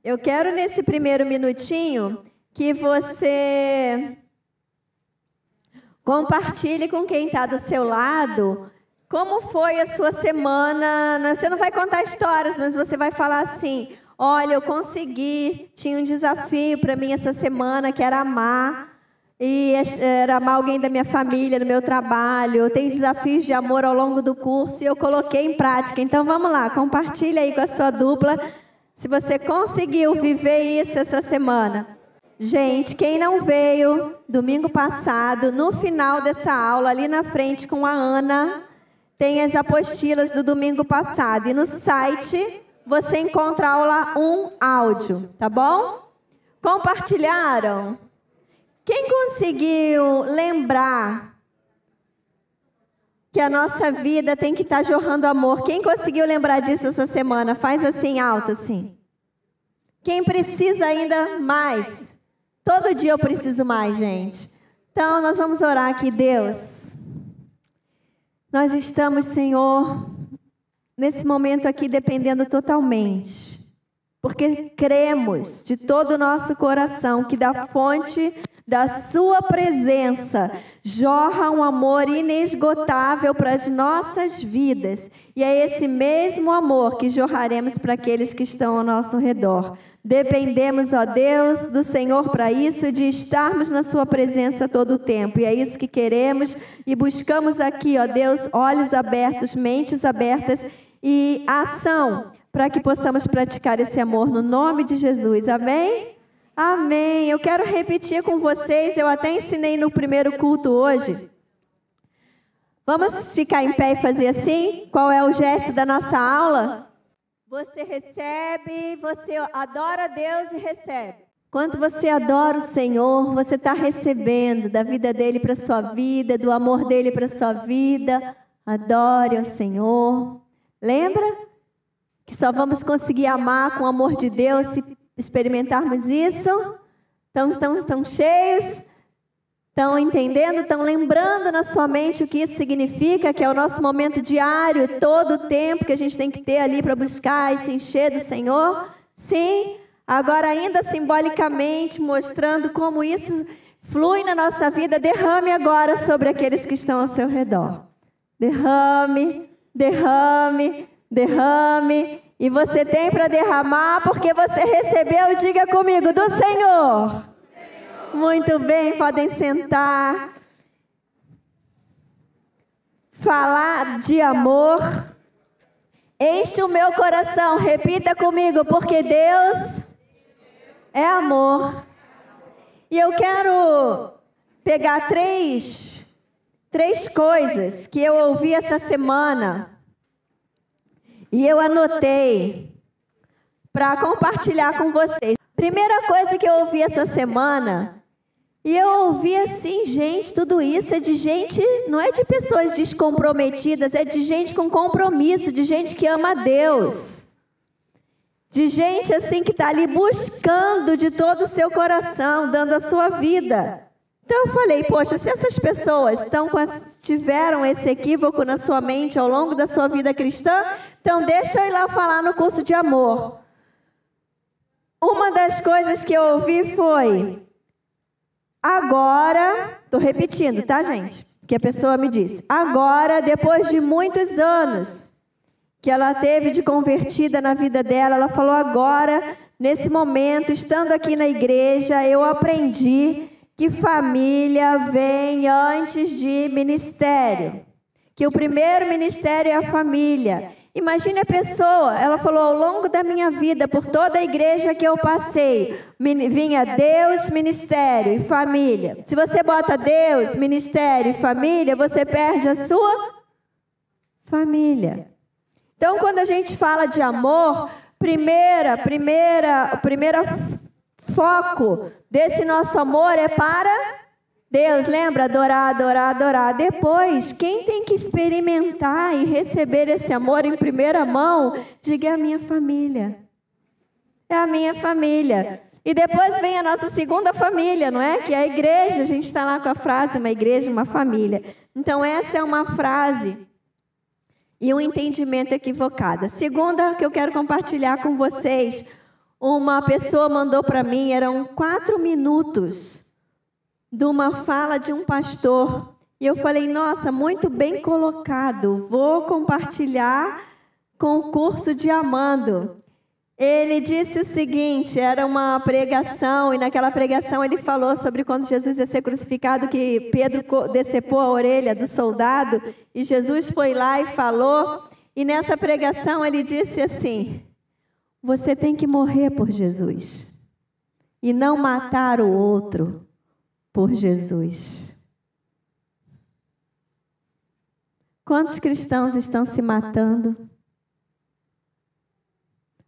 Eu quero, nesse primeiro minutinho, que você compartilhe com quem está do seu lado como foi a sua semana. Você não vai contar histórias, mas você vai falar assim: olha, eu consegui, tinha um desafio para mim essa semana, que era amar. E era amar alguém da minha família, no meu trabalho. Eu tenho desafios de amor ao longo do curso e eu coloquei em prática. Então vamos lá, compartilha aí com a sua dupla se você conseguiu viver isso essa semana. Gente, quem não veio domingo passado, no final dessa aula, ali na frente com a Ana, tem as apostilas do domingo passado. E no site você encontra a aula 1 áudio, tá bom? Compartilharam? Quem conseguiu lembrar que a nossa vida tem que estar jorrando amor? Quem conseguiu lembrar disso essa semana? Faz assim, alto assim. Quem precisa ainda mais? Todo dia eu preciso mais, gente. Então, nós vamos orar aqui. Deus, nós estamos, Senhor, nesse momento aqui dependendo totalmente, porque cremos de todo o nosso coração que da fonte da sua presença jorra um amor inesgotável para as nossas vidas. E é esse mesmo amor que jorraremos para aqueles que estão ao nosso redor. Dependemos, ó Deus, do Senhor para isso, de estarmos na sua presença todo o tempo. E é isso que queremos e buscamos aqui, ó Deus, olhos abertos, mentes abertas e ação para que possamos praticar esse amor no nome de Jesus. Amém? Amém. Eu quero repetir com vocês, eu até ensinei no primeiro culto hoje. Vamos ficar em pé e fazer assim? Qual é o gesto da nossa aula? Você recebe, você adora a Deus e recebe. Quando você adora o Senhor, você está recebendo da vida dele para a sua vida, do amor dele para a sua vida. Adore ao Senhor. Lembra que só vamos conseguir amar com o amor de Deus se experimentarmos isso? Estão cheios? Estão entendendo? Estão lembrando na sua mente o que isso significa? Que é o nosso momento diário, todo o tempo que a gente tem que ter ali para buscar e se encher do Senhor? Sim? Agora, ainda simbolicamente, mostrando como isso flui na nossa vida, derrame agora sobre aqueles que estão ao seu redor. Derrame, derrame, derrame. E você tem para derramar porque você recebeu, diga comigo, do Senhor. Muito bem, podem sentar. Falar de amor. Enche o meu coração, repita comigo, porque Deus é amor. E eu quero pegar três coisas que eu ouvi essa semana. E eu anotei para compartilhar com vocês. Primeira coisa que eu ouvi essa semana, e eu ouvi assim, gente, tudo isso é de gente, não é de pessoas descomprometidas, é de gente com compromisso, de gente que ama a Deus. De gente assim que está ali buscando de todo o seu coração, dando a sua vida. Então eu falei, poxa, se essas pessoas tiveram esse equívoco na sua mente ao longo da sua vida cristã, então deixa eu ir lá falar no curso de amor. Uma das coisas que eu ouvi foi, agora, estou repetindo, tá, gente? Que a pessoa me disse, agora, depois de muitos anos que ela teve de convertida na vida dela, ela falou, agora, nesse momento, estando aqui na igreja, eu aprendi que família vem antes de ministério. Que o primeiro ministério é a família. Imagine a pessoa, ela falou, ao longo da minha vida, por toda a igreja que eu passei, vinha Deus, ministério e família. Se você bota Deus, ministério e família, você perde a sua família. Então, quando a gente fala de amor, primeiro foco desse nosso amor é para Deus, lembra? Adorar, adorar, adorar. Depois, quem tem que experimentar e receber esse amor em primeira mão, diga, é a minha família. É a minha família. E depois vem a nossa segunda família, não é? Que é a igreja. A gente está lá com a frase, uma igreja, uma família. Então, essa é uma frase e um entendimento equivocado. Segunda, que eu quero compartilhar com vocês, uma pessoa mandou para mim, eram 4 minutos de uma fala de um pastor. E eu falei, nossa, muito bem colocado, vou compartilhar com o curso de Amando. Ele disse o seguinte, era uma pregação, e naquela pregação ele falou sobre quando Jesus ia ser crucificado, que Pedro decepou a orelha do soldado, e Jesus foi lá e falou, e nessa pregação ele disse assim, você tem que morrer por Jesus, e não matar o outro por Jesus. Quantos cristãos estão se matando?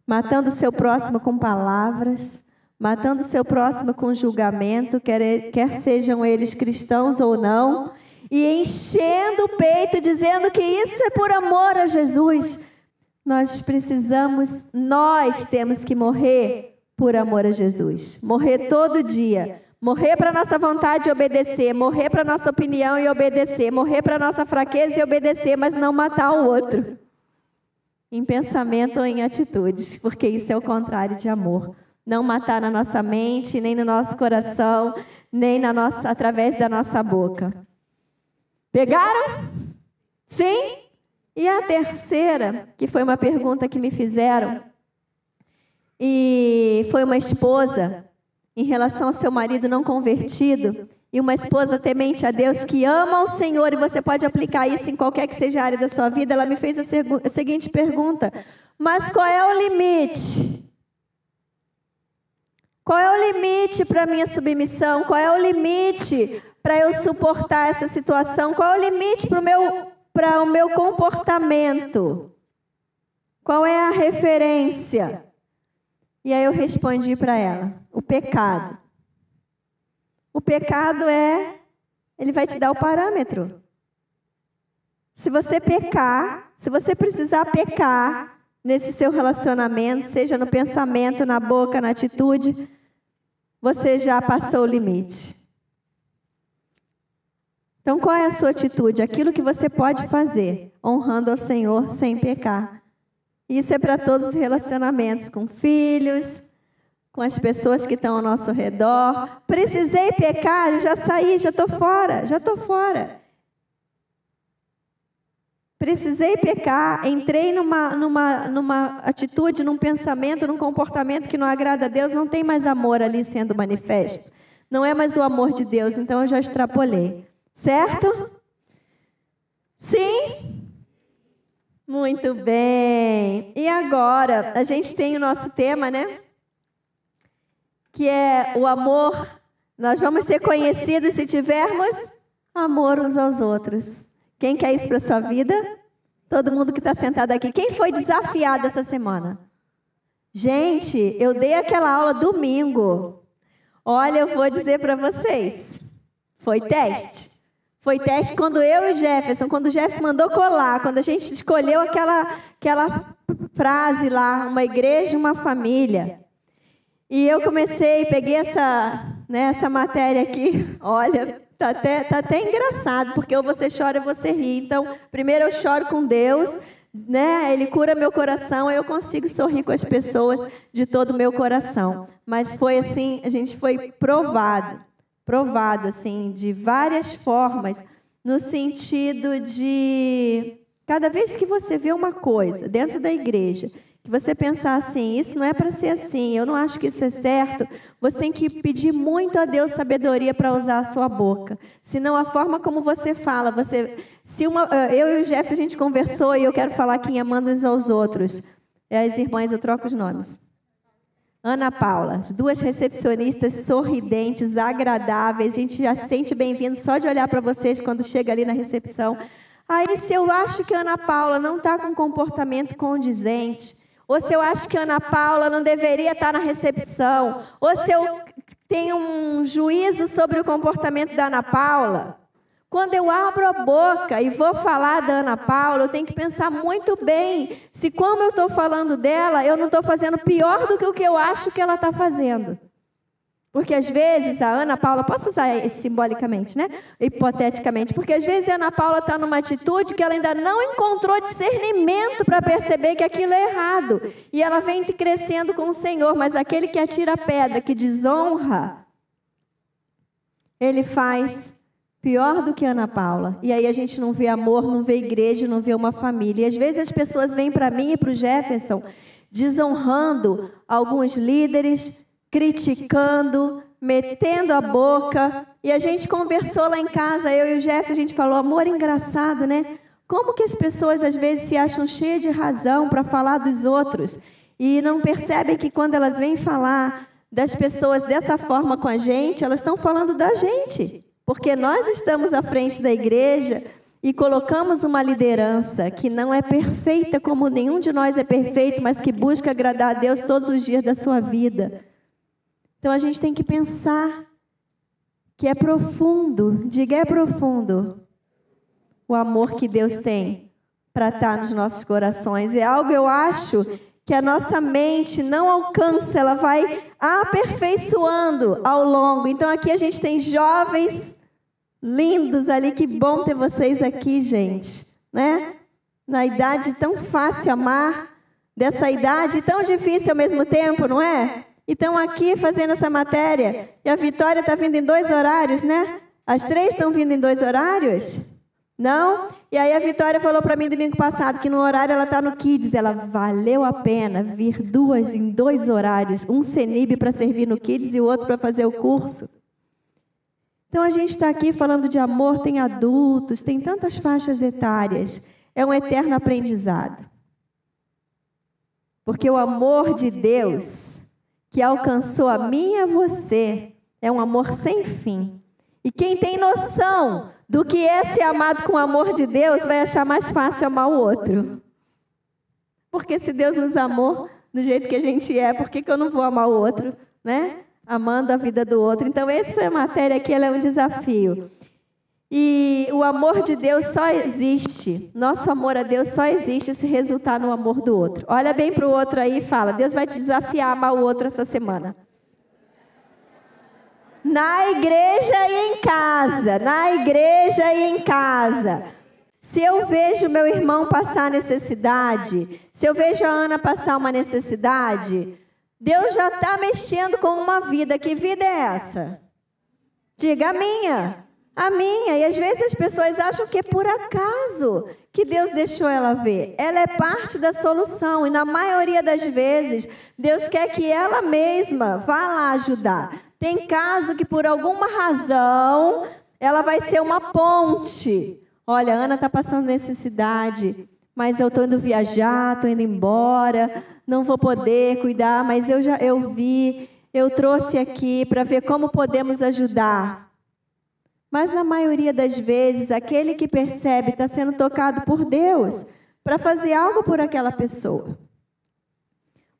Matando o seu próximo com palavras, matando o seu próximo com julgamento, quer sejam eles cristãos ou não, e enchendo o peito, dizendo que isso é por amor a Jesus. Nós temos que morrer por amor a Jesus. Morrer todo dia. Morrer para a nossa vontade e obedecer. Morrer para a nossa opinião e obedecer. Morrer para a nossa fraqueza e obedecer, mas não matar o outro. Em pensamento ou em atitudes, porque isso é o contrário de amor. Não matar na nossa mente, nem no nosso coração, nem através da nossa boca. Pegaram? Sim? E a terceira, que foi uma pergunta que me fizeram, e foi uma esposa, em relação ao seu marido não convertido, e uma esposa temente a Deus, que ama o Senhor, e você pode aplicar isso em qualquer que seja a área da sua vida. Ela me fez a seguinte pergunta, mas qual é o limite? Qual é o limite para a minha submissão? Qual é o limite para eu suportar essa situação? Qual é o limite para o meu comportamento? Qual é a referência? E aí eu respondi para ela, o pecado. O pecado ele vai te dar o parâmetro. Se você pecar, se você precisar pecar nesse seu relacionamento, seja no pensamento, na boca, na atitude, você já passou o limite. Então, qual é a sua atitude? Aquilo que você pode fazer, honrando ao Senhor sem pecar. Isso é para todos os relacionamentos, com filhos, com as pessoas que estão ao nosso redor. Precisei pecar, já saí, já estou fora. Precisei pecar, entrei numa atitude, num pensamento, num comportamento que não agrada a Deus, não tem mais amor ali sendo manifesto. Não é mais o amor de Deus, então eu já extrapolei. Certo? Sim? Muito bem. E agora, a gente tem o nosso tema, né? Que é o amor. Nós vamos ser conhecidos se tivermos amor uns aos outros. Quem quer isso para a sua vida? Todo mundo que está sentado aqui. Quem foi desafiado essa semana? Gente, eu dei aquela aula domingo. Olha, eu vou dizer para vocês. Foi teste. Foi teste quando eu e o Jefferson, quando o Jefferson mandou colar, quando a gente escolheu aquela frase lá, uma igreja, uma família. E eu peguei essa matéria aqui, olha, tá até engraçado, porque ou você chora ou você ri. Então, primeiro eu choro com Deus, né? Ele cura meu coração, aí eu consigo sorrir com as pessoas de todo o meu coração. Mas foi assim, a gente foi provado assim, de várias formas, no sentido de, cada vez que você vê uma coisa dentro da igreja, que você pensar assim, isso não é para ser assim, eu não acho que isso é certo, você tem que pedir muito a Deus sabedoria para usar a sua boca. Senão a forma como você fala, eu e o Jefferson, a gente conversou e eu quero falar aqui em amando uns aos outros. As irmãs, eu troco os nomes. Ana Paula, as duas recepcionistas sorridentes, agradáveis, a gente já se sente bem-vindo só de olhar para vocês quando chega ali na recepção. Aí, se eu acho que a Ana Paula não está com um comportamento condizente, ou se eu acho que a Ana Paula não deveria estar na recepção, ou se eu tenho um juízo sobre o comportamento da Ana Paula, quando eu abro a boca e vou falar da Ana Paula, eu tenho que pensar muito bem se, como eu estou falando dela, eu não estou fazendo pior do que o que eu acho que ela está fazendo. Porque às vezes a Ana Paula, posso usar isso simbolicamente, né? Hipoteticamente, porque às vezes a Ana Paula está numa atitude que ela ainda não encontrou discernimento para perceber que aquilo é errado. E ela vem crescendo com o Senhor, mas aquele que atira a pedra, que desonra, ele faz pior do que a Ana Paula. E aí a gente não vê amor, não vê igreja, não vê uma família. E às vezes as pessoas vêm para mim e para o Jefferson desonrando alguns líderes, criticando, metendo a boca. E a gente conversou lá em casa, eu e o Jefferson, a gente falou, amor, engraçado, né? Como que as pessoas às vezes se acham cheias de razão para falar dos outros e não percebem que quando elas vêm falar das pessoas dessa forma com a gente, elas estão falando da gente. Porque nós estamos à frente da igreja e colocamos uma liderança que não é perfeita como nenhum de nós é perfeito, mas que busca agradar a Deus todos os dias da sua vida. Então, a gente tem que pensar que é profundo, diga, é profundo, o amor que Deus tem para estar nos nossos corações. É algo, eu acho, que a nossa mente não alcança, ela vai aperfeiçoando ao longo. Então, aqui a gente tem jovens lindos ali, que bom ter vocês aqui, gente, né? Na idade tão fácil amar, dessa idade tão difícil ao mesmo tempo, não é? E estão aqui fazendo essa matéria. E a Vitória está vindo em 2 horários, né? As 3 estão vindo em 2 horários? Não? E aí a Vitória falou para mim domingo passado que no horário ela está no Kids. Ela, valeu a pena vir em 2 horários. Um CENIB para servir no Kids e o outro para fazer o curso. Então a gente está aqui falando de amor, tem adultos, tem tantas faixas etárias. É um eterno aprendizado. Porque o amor de Deus que alcançou a mim e a você, é um amor sem fim. E quem tem noção do que é ser amado com o amor de Deus, vai achar mais fácil amar o outro. Porque se Deus nos amou do jeito que a gente é, por que eu não vou amar o outro, né? Amando a vida do outro. Então, essa matéria aqui, ela é um desafio. E o amor de Deus só existe, nosso amor a Deus só existe se resultar no amor do outro. Olha bem para o outro aí e fala, Deus vai te desafiar a amar o outro essa semana. Na igreja e em casa, na igreja e em casa. Se eu vejo meu irmão passar necessidade, se eu vejo a Ana passar uma necessidade, Deus já está mexendo com uma vida. Que vida é essa? Diga, a minha. A minha. E às vezes as pessoas acham que é por acaso que Deus deixou ela ver. Ela é parte da solução. E na maioria das vezes, Deus quer que ela mesma vá lá ajudar. Tem caso que por alguma razão, ela vai ser uma ponte. Olha, a Ana está passando necessidade, mas eu estou indo viajar, estou indo embora, não vou poder cuidar, mas eu vi, eu trouxe aqui para ver como podemos ajudar. Mas na maioria das vezes, aquele que percebe está sendo tocado por Deus para fazer algo por aquela pessoa.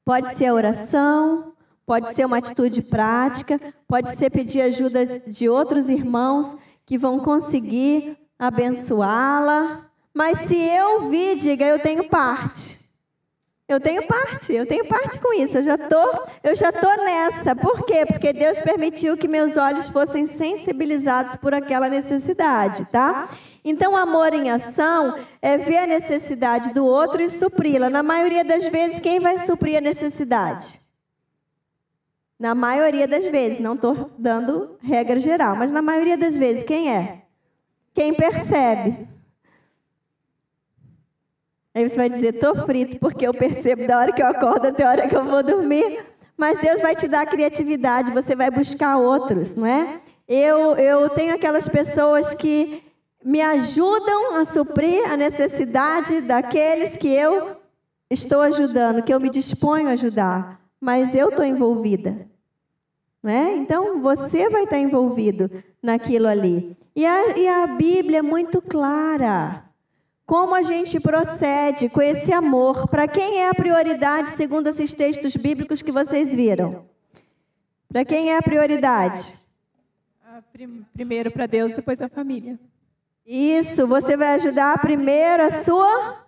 Pode ser a oração, pode ser uma atitude prática, pode ser pedir ajuda de outros irmãos que vão conseguir abençoá-la. Mas se eu vi, diga, eu tenho parte. Eu tenho parte com isso, eu já tô nessa. Por quê? Porque Deus permitiu que meus olhos fossem sensibilizados por aquela necessidade, tá? Então, amor em ação é ver a necessidade do outro e supri-la. Na maioria das vezes, quem vai suprir a necessidade? Na maioria das vezes, não estou dando regra geral, mas na maioria das vezes, quem é? Quem percebe. Aí você vai dizer, estou frito, porque eu percebo da hora que eu acordo até a hora que eu vou dormir. Mas Deus vai te dar criatividade, você vai buscar outros, não é? Eu tenho aquelas pessoas que me ajudam a suprir a necessidade daqueles que eu estou ajudando, que eu me disponho a ajudar. Mas eu estou envolvida, não é? Então, você vai estar envolvido naquilo ali. E a Bíblia é muito clara. Como a gente procede com esse amor? Para quem é a prioridade, segundo esses textos bíblicos que vocês viram? Para quem é a prioridade? Primeiro para Deus, depois a família. Isso, você vai ajudar primeiro a sua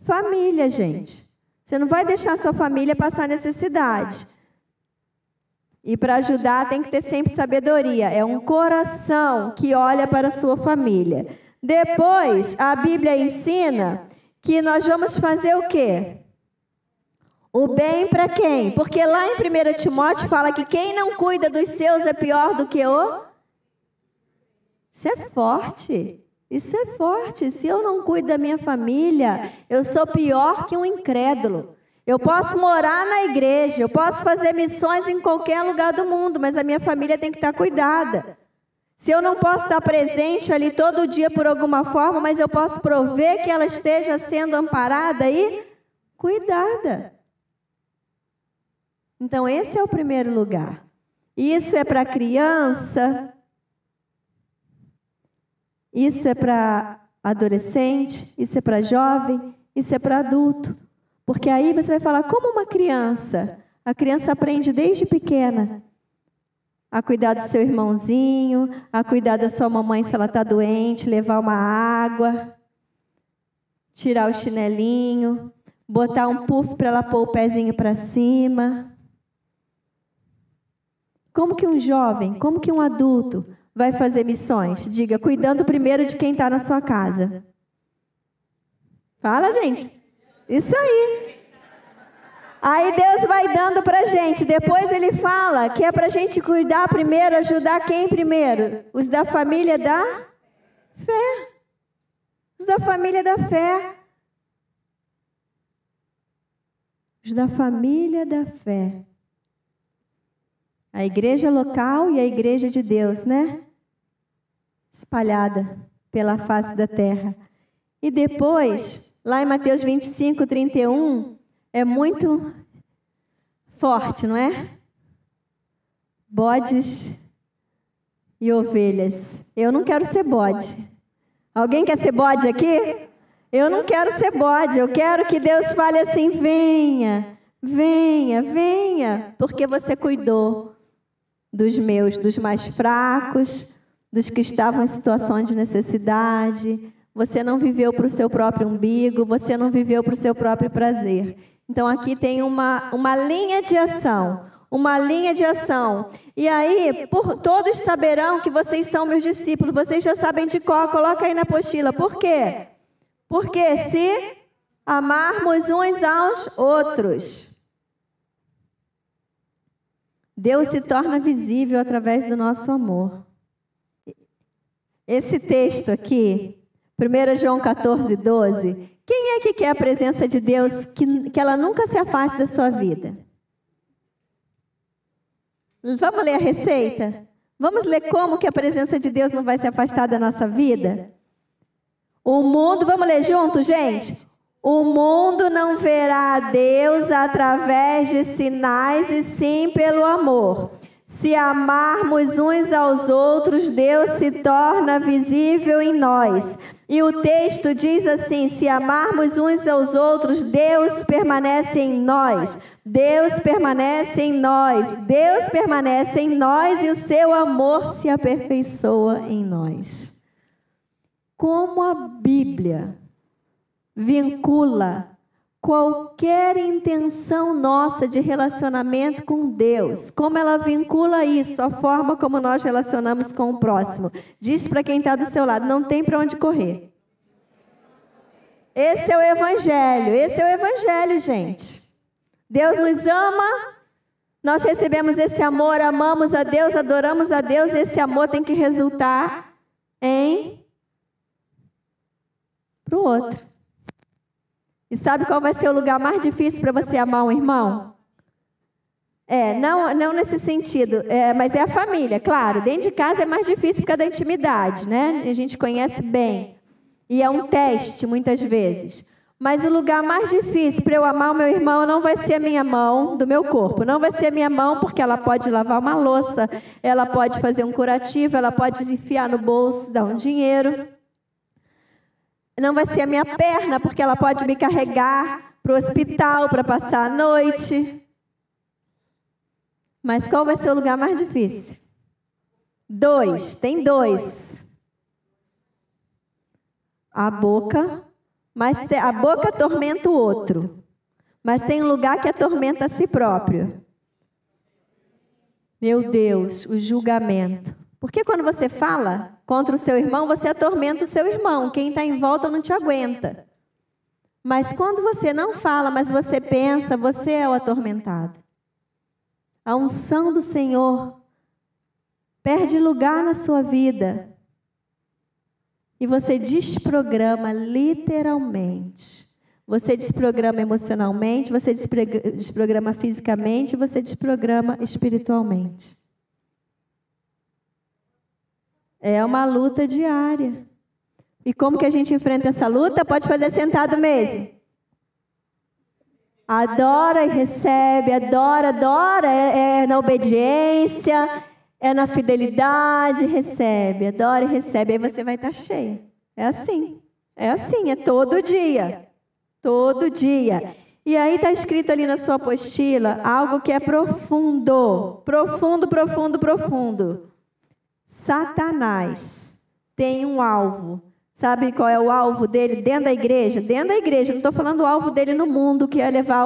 família, gente. Você não vai deixar a sua família passar necessidade. E para ajudar tem que ter sempre sabedoria. É um coração que olha para a sua família. Depois, a Bíblia ensina que nós vamos fazer o quê? O bem para quem? Porque lá em 1 Timóteo fala que quem não cuida dos seus é pior do que o... Isso é forte. Isso é forte. Se eu não cuido da minha família, eu sou pior que um incrédulo. Eu posso morar na igreja, eu posso fazer missões em qualquer lugar do mundo, mas a minha família tem que estar cuidada. Se eu não posso estar presente ali todo dia por alguma forma, mas eu posso prover que ela esteja sendo amparada e cuidada. Então, esse é o primeiro lugar. Isso é para criança, isso é para adolescente, isso é para jovem, isso é para adulto. Porque aí você vai falar, como uma criança? A criança aprende desde pequena a cuidar do seu irmãozinho, a cuidar da sua mamãe se ela está doente, levar uma água, tirar o chinelinho, botar um puff para ela pôr o pezinho para cima. Como que um jovem, como que um adulto vai fazer missões? Diga, cuidando primeiro de quem está na sua casa. Fala, gente. Isso aí. Aí Deus vai dando para a gente. Depois Ele fala que é para a gente cuidar primeiro, ajudar quem primeiro? Os da família da fé. Os da família da fé. Os da família da fé. A igreja local e a igreja de Deus, né? Espalhada pela face da terra. E depois, lá em Mateus 25, 31, é muito forte, não é? Bodes e ovelhas. Eu não quero ser bode. Alguém quer ser bode aqui? Eu não quero ser bode. Eu quero que Deus fale assim, venha, venha, venha, porque você cuidou dos meus, dos mais fracos, dos que estavam em situação de necessidade. Você não viveu para o seu próprio umbigo, você não viveu para o seu próprio prazer. Então, aqui tem uma linha de ação, uma linha de ação. E aí, todos saberão que vocês são meus discípulos, vocês já sabem de qual, coloca aí na apostila. Por quê? Porque se amarmos uns aos outros, Deus se torna visível através do nosso amor. Esse texto aqui, 1 João 14, 12, quem é que quer a presença de Deus que ela nunca se afaste da sua vida? Vamos ler a receita? Vamos ler como que a presença de Deus não vai se afastar da nossa vida? O mundo, vamos ler junto, gente? O mundo não verá a Deus através de sinais e sim pelo amor. Se amarmos uns aos outros, Deus se torna visível em nós. E o texto diz assim, se amarmos uns aos outros, Deus permanece em nós. Deus permanece em nós. Deus permanece em nós e o seu amor se aperfeiçoa em nós. Como a Bíblia vincula qualquer intenção nossa de relacionamento com Deus, como ela vincula isso, a forma como nós relacionamos com o próximo. Diz para quem está do seu lado, não tem para onde correr. Esse é o Evangelho, gente. Deus nos ama, nós recebemos esse amor, amamos a Deus, adoramos a Deus, esse amor tem que resultar para o outro. E sabe qual vai ser o lugar mais difícil para você amar um irmão? Não nesse sentido, mas é a família, claro. Dentro de casa é mais difícil por causa da intimidade, né? A gente conhece bem. E é um teste, muitas vezes. Mas o lugar mais difícil para eu amar o meu irmão não vai ser a minha mão do meu corpo. Não vai ser a minha mão, porque ela pode lavar uma louça, ela pode fazer um curativo, ela pode enfiar no bolso, dar um dinheiro. Não vai ser a minha perna, porque ela pode me carregar para o hospital para passar a noite. Mas qual vai ser o lugar mais difícil? Tem dois. A boca, mas a boca atormenta o outro. Mas tem um lugar que atormenta a si próprio. Meu Deus, o julgamento. Porque quando você fala contra o seu irmão, você atormenta o seu irmão. Quem está em volta não te aguenta. Mas quando você não fala, mas você pensa, você é o atormentado. A unção do Senhor perde lugar na sua vida. E você desprograma literalmente. Você desprograma emocionalmente, você desprograma fisicamente, você desprograma espiritualmente. É uma luta diária. E como que a gente enfrenta essa luta? Pode fazer sentado mesmo. Adora e recebe, adora, adora, é na obediência, é na fidelidade, recebe, adora e recebe. Aí você vai estar cheio. É assim, é todo dia. Todo dia. E aí está escrito ali na sua apostila algo que é profundo. Profundo, profundo, profundo. Satanás tem um alvo. Sabe qual é o alvo dele dentro da igreja? Dentro da igreja. Não estou falando do alvo dele no mundo, que é levar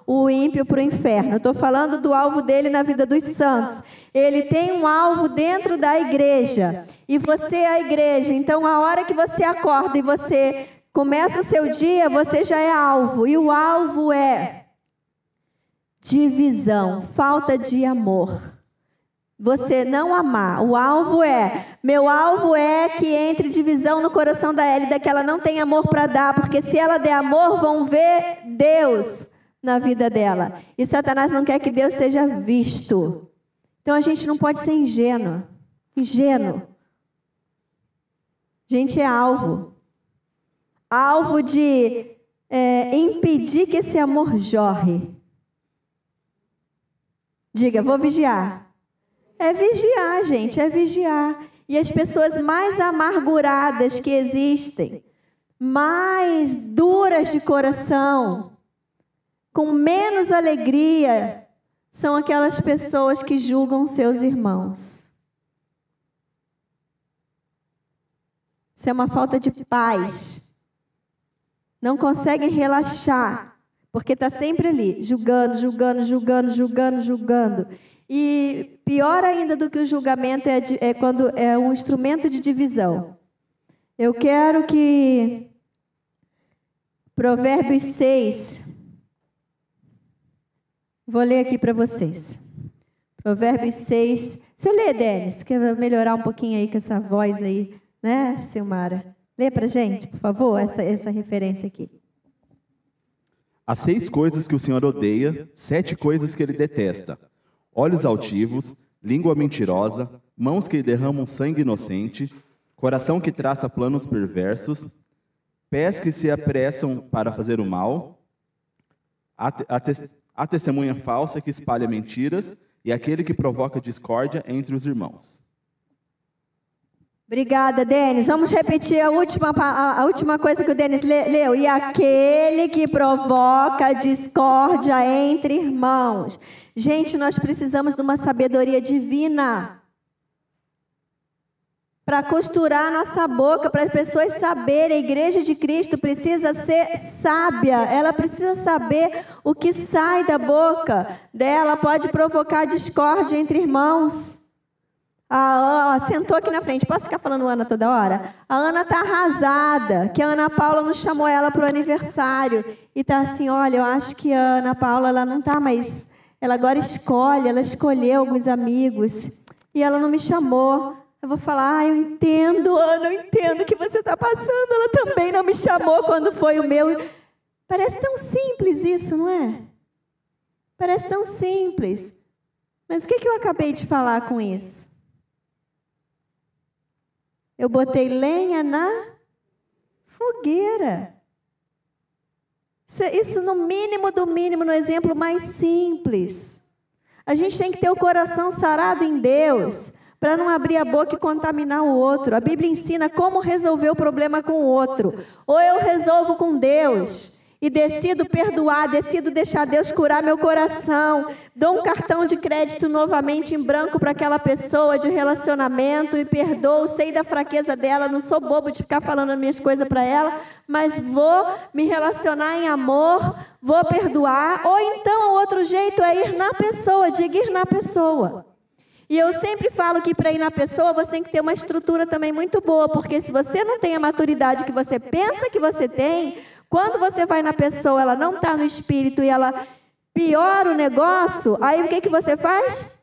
o ímpio para o inferno. Estou falando do alvo dele na vida dos santos. Ele tem um alvo dentro da igreja. E você é a igreja. Então, a hora que você acorda e você começa o seu dia, você já é alvo. E o alvo é divisão, falta de amor. Você não amar. O alvo meu alvo é que entre divisão no coração da Hélida, que ela não tem amor para dar, porque se ela der amor, vão ver Deus na vida dela. E Satanás não quer que Deus seja visto. Então a gente não pode ser ingênuo. Ingênuo. A gente é alvo. Alvo de impedir que esse amor jorre. Diga, vou vigiar. É vigiar, gente, é vigiar. E as pessoas mais amarguradas que existem, mais duras de coração, com menos alegria, são aquelas pessoas que julgam seus irmãos. Isso é uma falta de paz. Não conseguem relaxar, porque está sempre ali, julgando, julgando, julgando, julgando, julgando. E pior ainda do que o julgamento é quando é um instrumento de divisão. Eu quero que Provérbios 6, vou ler aqui para vocês. Provérbios 6, você lê, Denis? Quer melhorar um pouquinho aí com essa voz aí, né, Silmara? Lê para a gente, por favor, essa referência aqui. Há 6 coisas que o Senhor odeia, 7 coisas que Ele detesta. Olhos altivos, língua mentirosa, mãos que derramam sangue inocente, coração que traça planos perversos, pés que se apressam para fazer o mal, a testemunha falsa que espalha mentiras e aquele que provoca discórdia entre os irmãos. Obrigada, Denis. Vamos repetir a última coisa que o Denis leu. E aquele que provoca discórdia entre irmãos. Gente, nós precisamos de uma sabedoria divina para costurar a nossa boca, para as pessoas saberem. A igreja de Cristo precisa ser sábia. Ela precisa saber o que sai da boca dela. Pode provocar discórdia entre irmãos. Sentou aqui na frente. Posso ficar falando Ana toda hora? A Ana está arrasada, que a Ana Paula não chamou ela para o aniversário. E está assim, olha, eu acho que a Ana Paula ela não está, mas ela agora ela escolheu alguns amigos. E ela não me chamou. Eu vou falar, eu entendo, Ana, eu entendo o que você está passando. Ela também não me chamou quando foi o meu. Parece tão simples isso, não é? Parece tão simples. Mas o que eu acabei de falar com isso? Eu botei lenha na fogueira. Isso no mínimo do mínimo, no exemplo mais simples. A gente tem que ter o coração sarado em Deus, para não abrir a boca e contaminar o outro. A Bíblia ensina como resolver o problema com o outro. Ou eu resolvo com Deus e decido perdoar, decido deixar Deus curar meu coração, dou um cartão de crédito novamente em branco para aquela pessoa de relacionamento e perdoo, sei da fraqueza dela, não sou bobo de ficar falando as minhas coisas para ela, mas vou me relacionar em amor, vou perdoar. Ou então o outro jeito é ir na pessoa, diga ir na pessoa. E eu sempre falo que para ir na pessoa você tem que ter uma estrutura também muito boa, porque se você não tem a maturidade que você pensa que você tem, quando você vai na pessoa, ela não está no espírito e ela piora o negócio, aí o que você faz?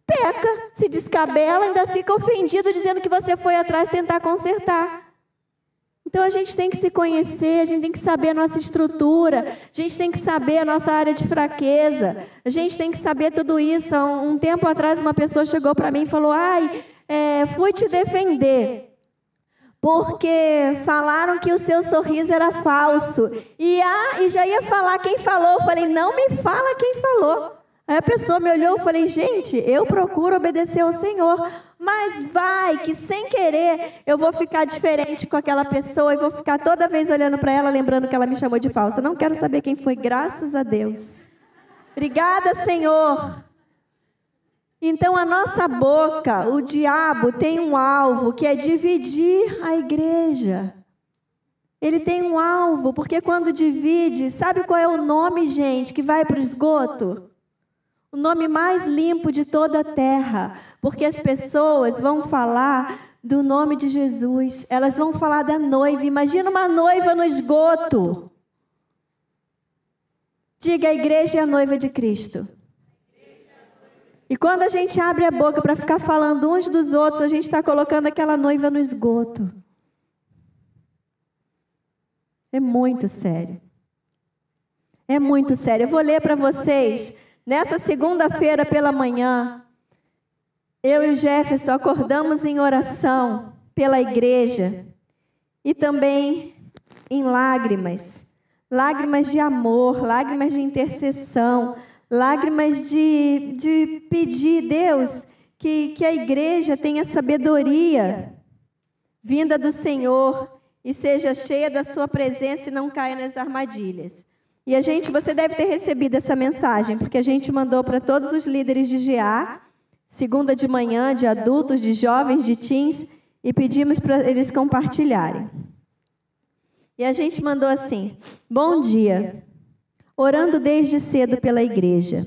Peca, se descabela, ainda fica ofendido dizendo que você foi atrás tentar consertar. Então a gente tem que se conhecer, a gente tem que saber a nossa estrutura, a gente tem que saber a nossa área de fraqueza, a gente tem que saber tudo isso. Há um tempo atrás uma pessoa chegou para mim e falou, fui te defender, porque falaram que o seu sorriso era falso. E já ia falar quem falou, eu falei, não me fala quem falou. Aí a pessoa me olhou e falei, gente, eu procuro obedecer ao Senhor, mas vai que sem querer eu vou ficar diferente com aquela pessoa e vou ficar toda vez olhando para ela, lembrando que ela me chamou de falsa. Não quero saber quem foi, graças a Deus. Obrigada, Senhor. Então a nossa boca, o diabo tem um alvo que é dividir a igreja. Ele tem um alvo, porque quando divide, sabe qual é o nome, gente, que vai para o esgoto? O nome mais limpo de toda a terra, porque as pessoas vão falar do nome de Jesus, elas vão falar da noiva. Imagina uma noiva no esgoto. Diga, a igreja é a noiva de Cristo. E quando a gente abre a boca para ficar falando uns dos outros, a gente está colocando aquela noiva no esgoto. É muito sério. É muito sério. Eu vou ler para vocês. Nessa segunda-feira pela manhã, eu e o Jefferson acordamos em oração pela igreja e também em lágrimas. Lágrimas de amor, lágrimas de intercessão, lágrimas de pedir, Deus, que a igreja tenha sabedoria vinda do Senhor e seja cheia da sua presença e não caia nas armadilhas. E você deve ter recebido essa mensagem, porque a gente mandou para todos os líderes de GA, segunda de manhã, de adultos, de jovens, de teens, e pedimos para eles compartilharem. E a gente mandou assim, bom dia, orando desde cedo pela igreja.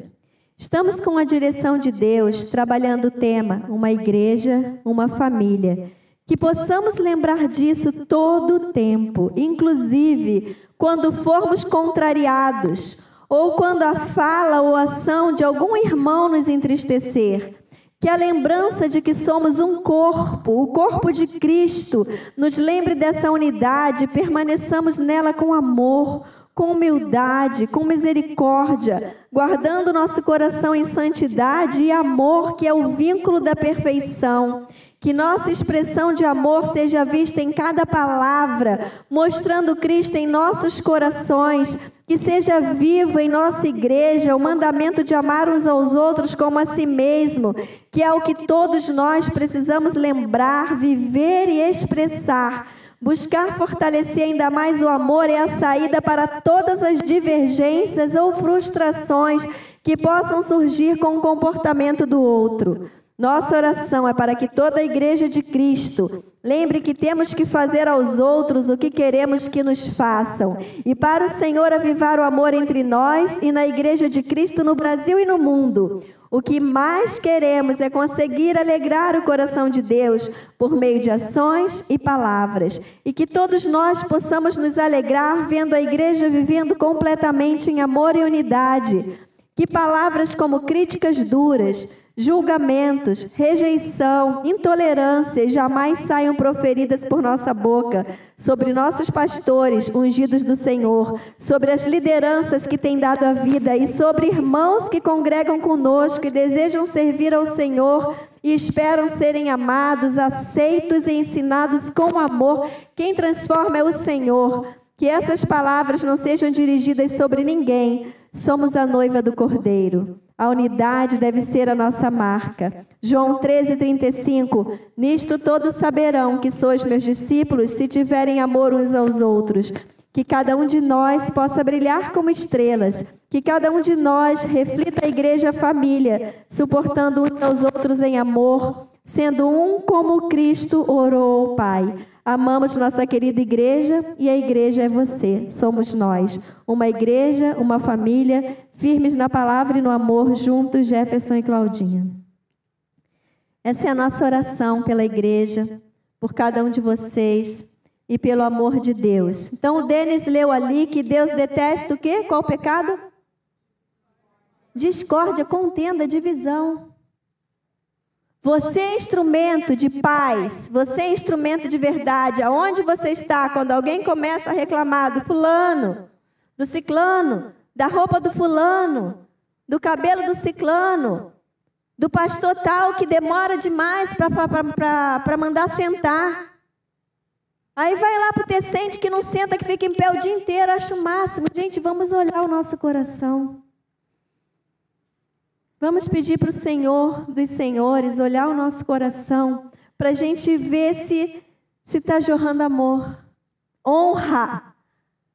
Estamos com a direção de Deus, trabalhando o tema, uma igreja, uma família. Que possamos lembrar disso todo o tempo, inclusive quando formos contrariados, ou quando a fala ou ação de algum irmão nos entristecer. Que a lembrança de que somos um corpo, o corpo de Cristo, nos lembre dessa unidade e permaneçamos nela com amor, com humildade, com misericórdia, guardando nosso coração em santidade e amor, que é o vínculo da perfeição. Que nossa expressão de amor seja vista em cada palavra, mostrando Cristo em nossos corações. Que seja vivo em nossa igreja o mandamento de amar uns aos outros como a si mesmo, que é o que todos nós precisamos lembrar, viver e expressar. Buscar fortalecer ainda mais o amor é a saída para todas as divergências ou frustrações que possam surgir com o comportamento do outro. Nossa oração é para que toda a igreja de Cristo lembre que temos que fazer aos outros o que queremos que nos façam. E para o Senhor avivar o amor entre nós e na igreja de Cristo no Brasil e no mundo. O que mais queremos é conseguir alegrar o coração de Deus por meio de ações e palavras. E que todos nós possamos nos alegrar vendo a igreja vivendo completamente em amor e unidade. Que palavras como críticas duras, julgamentos, rejeição, intolerância jamais saiam proferidas por nossa boca sobre nossos pastores ungidos do Senhor, sobre as lideranças que têm dado a vida e sobre irmãos que congregam conosco e desejam servir ao Senhor e esperam serem amados, aceitos e ensinados com amor. Quem transforma é o Senhor. Que essas palavras não sejam dirigidas sobre ninguém. Somos a noiva do Cordeiro. A unidade deve ser a nossa marca. João 13:35. Nisto todos saberão que sois meus discípulos se tiverem amor uns aos outros. Que cada um de nós possa brilhar como estrelas. Que cada um de nós reflita a igreja família, suportando uns aos outros em amor, sendo um como Cristo orou ao Pai. Amamos nossa querida igreja e a igreja é você, somos nós. Uma igreja, uma família, firmes na palavra e no amor, juntos, Jefferson e Claudinha. Essa é a nossa oração pela igreja, por cada um de vocês e pelo amor de Deus. Então, o Denis leu ali que Deus detesta o quê? Qual o pecado? Discórdia, contenda, divisão. Você é instrumento de paz, você é instrumento de verdade. Aonde você está quando alguém começa a reclamar do fulano, do ciclano, da roupa do fulano, do cabelo do ciclano, do pastor tal que demora demais para mandar sentar. Aí vai lá para o tecente que não senta, que fica em pé o dia inteiro, acha o máximo. Gente, vamos olhar o nosso coração. Vamos pedir para o Senhor dos Senhores olhar o nosso coração, para a gente ver se está jorrando amor. Honra.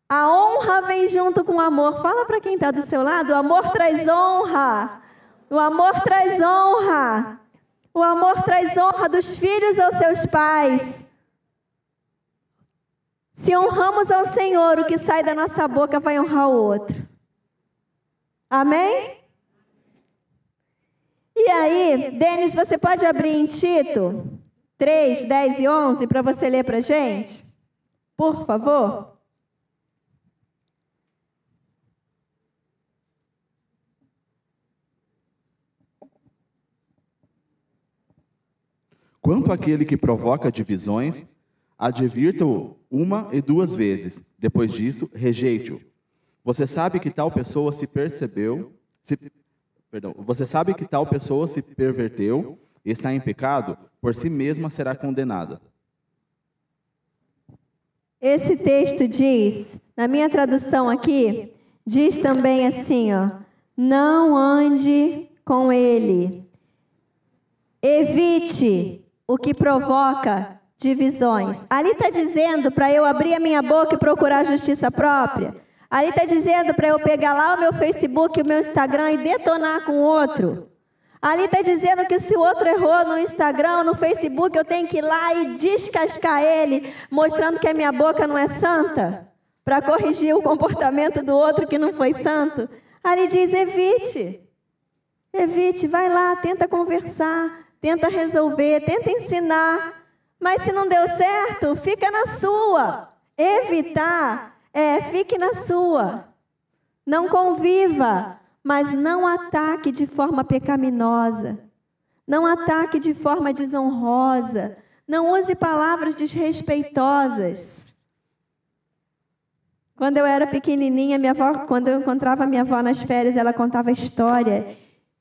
A honra vem junto com o amor. Fala para quem está do seu lado, o amor traz honra. O amor traz honra. O amor traz honra dos filhos aos seus pais. Se honramos ao Senhor, o que sai da nossa boca vai honrar o outro. Amém? E aí, Denis, você pode abrir em Tito 3, 10 e 11 para você ler para a gente? Por favor. Quanto àquele que provoca divisões, advirta-o 1 e 2 vezes. Depois disso, rejeite-o. Você sabe que tal pessoa se perverteu e está em pecado, por si mesma será condenada. Esse texto diz, na minha tradução aqui, diz também assim, ó, não ande com ele. Evite o que provoca divisões. Ali está dizendo para eu abrir a minha boca e procurar justiça própria. Ali está dizendo para eu pegar lá o meu Facebook, o meu Instagram e detonar com o outro. Ali está dizendo que se o outro errou no Instagram ou no Facebook, eu tenho que ir lá e descascar ele, mostrando que a minha boca não é santa, para corrigir o comportamento do outro que não foi santo. Ali diz, evite. Evite, vai lá, tenta conversar, tenta resolver, tenta ensinar. Mas se não deu certo, fica na sua. Evitar fique na sua. Não conviva, mas não ataque de forma pecaminosa. Não ataque de forma desonrosa. Não use palavras desrespeitosas. Quando eu era pequenininha, quando eu encontrava minha avó nas férias, ela contava história.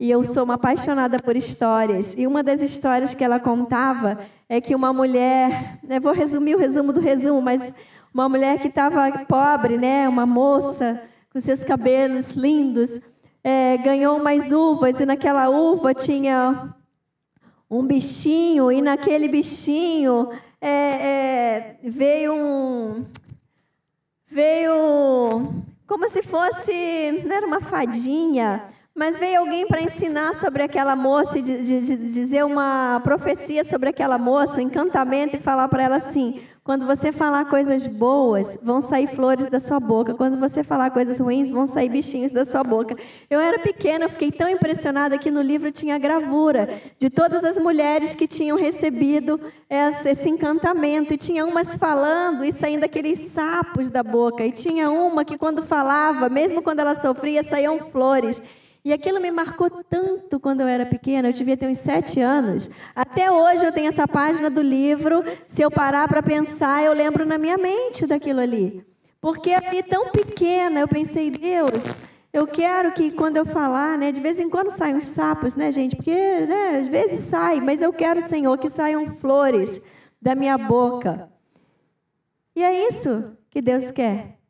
E eu sou uma apaixonada por histórias. E uma das histórias que ela contava é que uma mulher... Eu vou resumir o resumo do resumo, mas... Uma mulher que estava pobre, né? Uma moça com seus cabelos lindos, ganhou umas uvas e naquela uva tinha um bichinho e naquele bichinho veio como se fosse, não era uma fadinha, mas veio alguém para ensinar sobre aquela moça e dizer uma profecia sobre aquela moça, um encantamento, e falar para ela assim: quando você falar coisas boas, vão sair flores da sua boca. Quando você falar coisas ruins, vão sair bichinhos da sua boca. Eu era pequena, eu fiquei tão impressionada que no livro tinha a gravura de todas as mulheres que tinham recebido esse encantamento. E tinha umas falando e saindo aqueles sapos da boca. E tinha uma que quando falava, mesmo quando ela sofria, saíam flores. E aquilo me marcou tanto quando eu era pequena, eu devia ter uns 7 anos. Até hoje eu tenho essa página do livro, se eu parar para pensar, eu lembro na minha mente daquilo ali. Porque ali tão pequena, eu pensei, Deus, eu quero que quando eu falar, né, de vez em quando saem uns sapos, né, gente? Porque, né, às vezes sai, mas eu quero, Senhor, que saiam flores da minha boca. E é isso que Deus quer.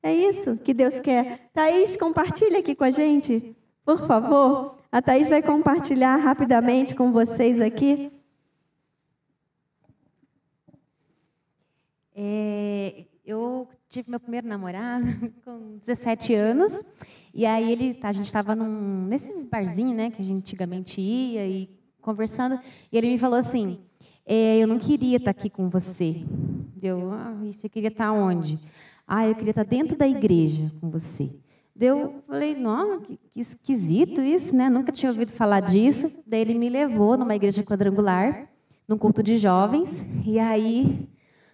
É isso que Deus quer. Thaís, compartilha aqui com a gente. Por favor, a Thaís vai compartilhar rapidamente com vocês aqui. Eu tive meu primeiro namorado com 17 anos. E aí a gente estava nesses barzinhos, né, que a gente antigamente ia e conversando. E ele me falou assim, eu não queria estar aqui com você. E você queria estar onde? Eu queria estar dentro da igreja com você. Daí eu falei, não, que esquisito isso, né? Nunca tinha ouvido falar disso. Daí ele me levou numa igreja quadrangular, num culto de jovens. E aí,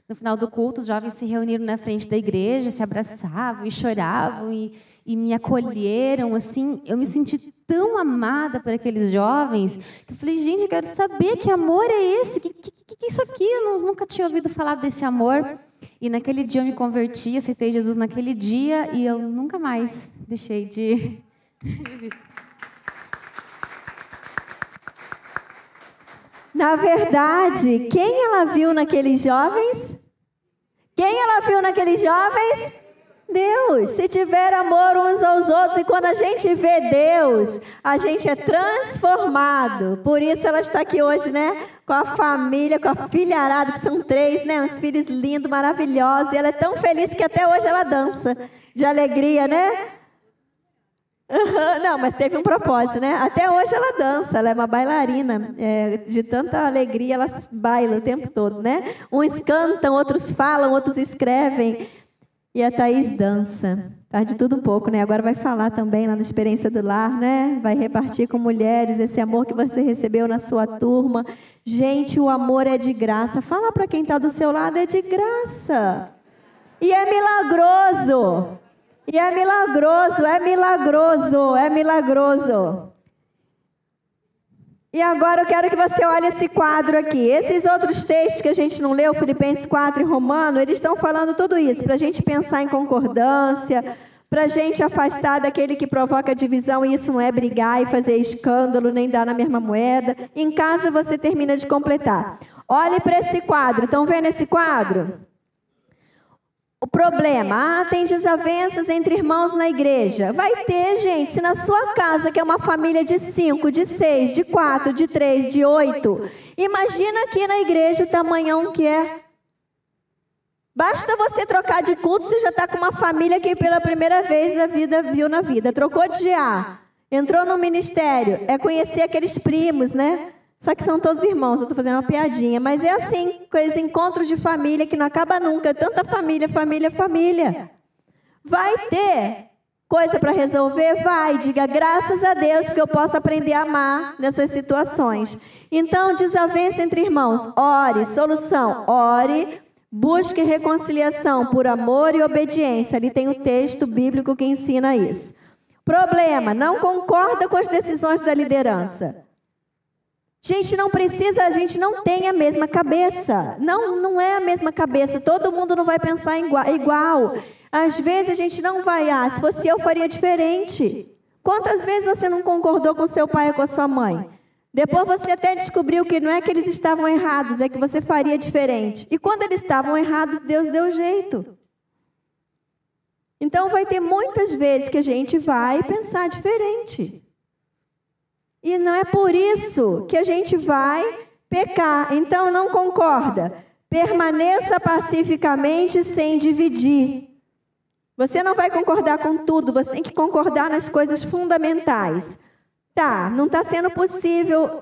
no final do culto, os jovens se reuniram na frente da igreja, se abraçavam e choravam e me acolheram. Assim, eu me senti tão amada por aqueles jovens que eu falei, gente, eu quero saber que amor é esse? Que é isso aqui? Eu nunca tinha ouvido falar desse amor. E naquele dia eu me converti, aceitei Jesus naquele dia e eu nunca mais deixei de... Na verdade, quem ela viu naqueles jovens? Quem ela viu naqueles jovens? Deus. Se tiver amor uns aos outros, e quando a gente vê Deus, a gente é transformado. Por isso ela está aqui hoje, né? Com a família, com a filharada, que são 3, né? Uns filhos lindos, maravilhosos. E ela é tão feliz que até hoje ela dança de alegria, né? Não, mas teve um propósito, né? Até hoje ela dança, ela é uma bailarina. De tanta alegria, ela baila o tempo todo, né? Uns cantam, outros falam, outros escrevem. E a Thaís dança. Faz de tudo um pouco, né? Agora vai falar também lá no Experiência do Lar, né? Vai repartir com mulheres esse amor que você recebeu na sua turma. Gente, o amor é de graça. Fala para quem está do seu lado, é de graça. E é milagroso. E é milagroso, é milagroso, é milagroso. E agora eu quero que você olhe esse quadro aqui. Esses outros textos que a gente não leu, Filipenses 4 e Romano, eles estão falando tudo isso, para a gente pensar em concordância, para a gente afastar daquele que provoca divisão, e isso não é brigar e fazer escândalo, nem dar na mesma moeda. Em casa você termina de completar. Olhe para esse quadro, estão vendo esse quadro? O problema, tem desavenças entre irmãos na igreja. Vai ter, gente, se na sua casa, que é uma família de 5, de 6, de 4, de 3, de 8, imagina aqui na igreja o tamanhão que é. Basta você trocar de culto, você já está com uma família que pela primeira vez da vida viu na vida. Trocou de GA, entrou no ministério, é conhecer aqueles primos, né? Só que são todos irmãos, eu estou fazendo uma piadinha. Mas é assim, com esses encontros de família que não acaba nunca. Tanta família, família, família. Vai ter coisa para resolver? Vai, diga graças a Deus, porque eu posso aprender a amar nessas situações. Então, desavença entre irmãos. Ore, solução, ore, busque reconciliação por amor e obediência. Ali tem o texto bíblico que ensina isso. Problema, não concorda com as decisões da liderança. Gente, não precisa, a gente não tem a mesma cabeça. Não é a mesma cabeça. Todo mundo não vai pensar igual. Às vezes a gente não vai, se fosse eu faria diferente. Quantas vezes você não concordou com seu pai ou com a sua mãe? Depois você até descobriu que não é que eles estavam errados, é que você faria diferente. E quando eles estavam errados, Deus deu jeito. Então vai ter muitas vezes que a gente vai pensar diferente. E não é por isso que a gente vai pecar. Então, não concorda. Permaneça pacificamente sem dividir. Você não vai concordar com tudo, você tem que concordar nas coisas fundamentais. Tá, não está sendo possível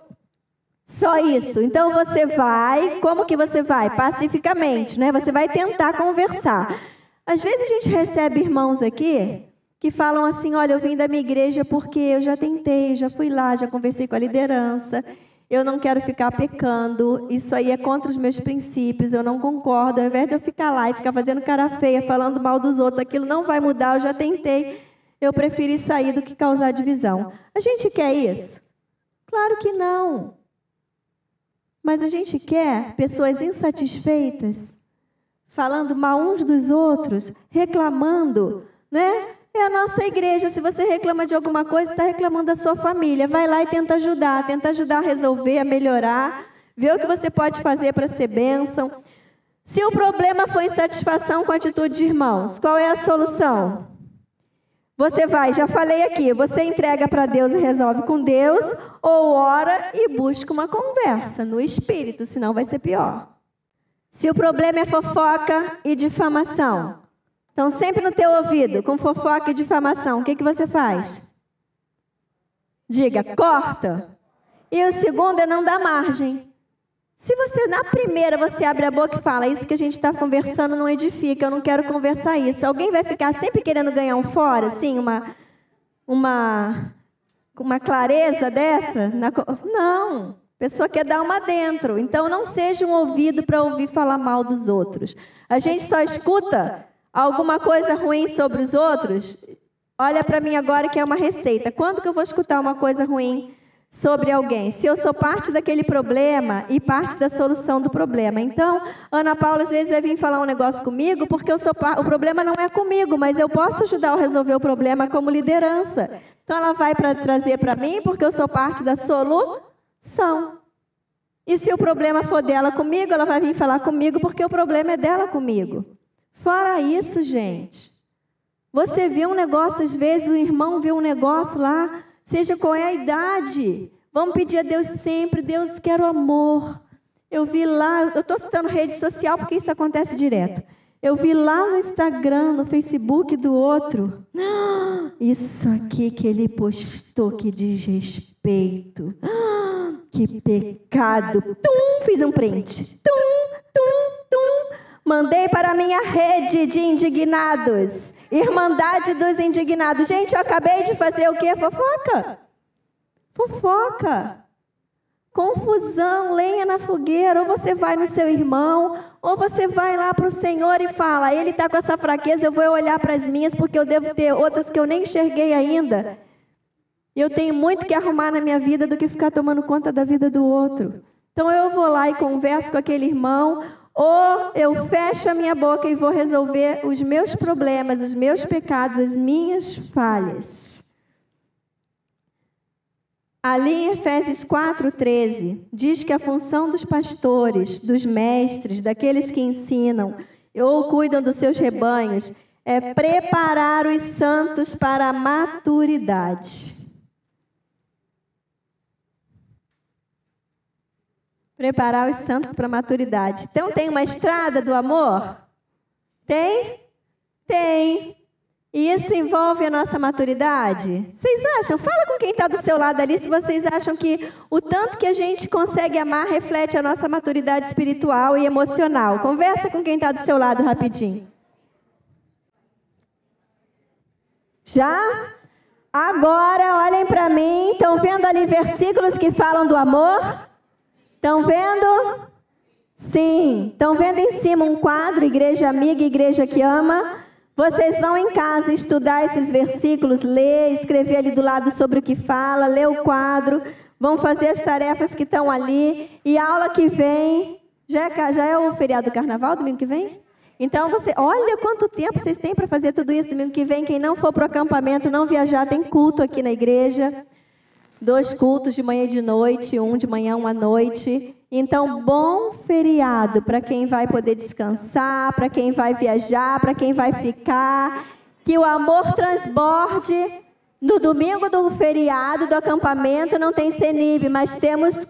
só isso. Então, você vai, como que você vai? Pacificamente, né? Você vai tentar conversar. Às vezes a gente recebe irmãos aqui que falam assim, olha, eu vim da minha igreja porque eu já tentei, já fui lá, já conversei com a liderança, eu não quero ficar pecando, isso aí é contra os meus princípios, eu não concordo, ao invés de eu ficar lá e ficar fazendo cara feia, falando mal dos outros, aquilo não vai mudar, eu já tentei, eu preferi sair do que causar divisão. A gente quer isso? Claro que não. Mas a gente quer pessoas insatisfeitas, falando mal uns dos outros, reclamando, né? É a nossa igreja. Se você reclama de alguma coisa, está reclamando da sua família. Vai lá e tenta ajudar a resolver, a melhorar, ver o que você pode fazer para ser bênção. Se o problema foi insatisfação com a atitude de irmãos, qual é a solução? Você vai, já falei aqui, você entrega para Deus e resolve com Deus, ou ora e busca uma conversa no espírito, senão vai ser pior. Se o problema é fofoca e difamação, então, sempre no teu ouvido, com fofoca e difamação, o que você faz? Diga, corta. E o segundo é não dar margem. Se você, na primeira, você abre a boca e fala, isso que a gente está conversando não edifica, eu não quero conversar isso. Alguém vai ficar sempre querendo ganhar um fora, assim, uma clareza dessa? Não. A pessoa quer dar uma dentro. Então, não seja um ouvido para ouvir falar mal dos outros. A gente só escuta alguma coisa ruim sobre os outros. Olha para mim agora que é uma receita. Quando que eu vou escutar uma coisa ruim sobre alguém? Se eu sou parte daquele problema e parte da solução do problema. Então, Ana Paula às vezes vai vir falar um negócio comigo porque o problema não é comigo, mas eu posso ajudar a resolver o problema como liderança. Então, ela vai trazer para mim porque eu sou parte da solução. E se o problema for dela comigo, ela vai vir falar comigo porque o problema é dela comigo. Fora isso, gente, você vê um negócio, às vezes o irmão vê um negócio lá, seja qual é a idade, vamos pedir a Deus sempre, Deus, quero amor. Eu vi lá, eu estou citando rede social porque isso acontece direto. Eu vi lá no Instagram, no Facebook do outro, isso aqui que ele postou, que desrespeito, que pecado. Fiz um print. Mandei para a minha rede de indignados. Irmandade dos indignados. Gente, eu acabei de fazer o quê? Fofoca. Fofoca. Confusão, lenha na fogueira. Ou você vai no seu irmão, ou você vai lá para o Senhor e fala, ele está com essa fraqueza, eu vou olhar para as minhas, porque eu devo ter outras que eu nem enxerguei ainda. Eu tenho muito que arrumar na minha vida do que ficar tomando conta da vida do outro. Então eu vou lá e converso com aquele irmão, ou eu fecho a minha boca e vou resolver os meus problemas, os meus pecados, as minhas falhas. Ali em Efésios 4:13, diz que a função dos pastores, dos mestres, daqueles que ensinam ou cuidam dos seus rebanhos, é preparar os santos para a maturidade. Preparar os santos para a maturidade. Então, tem uma estrada do amor? Tem? Tem. E isso envolve a nossa maturidade? Vocês acham? Fala com quem está do seu lado ali se vocês acham que o tanto que a gente consegue amar reflete a nossa maturidade espiritual e emocional. Conversa com quem está do seu lado rapidinho. Já? Agora, olhem para mim. Estão vendo ali versículos que falam do amor? Estão vendo? Sim. Estão vendo em cima um quadro, Igreja Amiga, Igreja que Ama? Vocês vão em casa estudar esses versículos, ler, escrever ali do lado sobre o que fala, ler o quadro, vão fazer as tarefas que estão ali. E a aula que vem, já é o feriado do carnaval, domingo que vem? Então, olha quanto tempo vocês têm para fazer tudo isso. Domingo que vem, quem não for para o acampamento, não viajar, tem culto aqui na igreja. 2 cultos de manhã e de noite, um de manhã, um à noite. Então, bom feriado para quem vai poder descansar, para quem vai viajar, para quem vai ficar. Que o amor transborde. No domingo do feriado, do acampamento, não tem CENIB, mas temos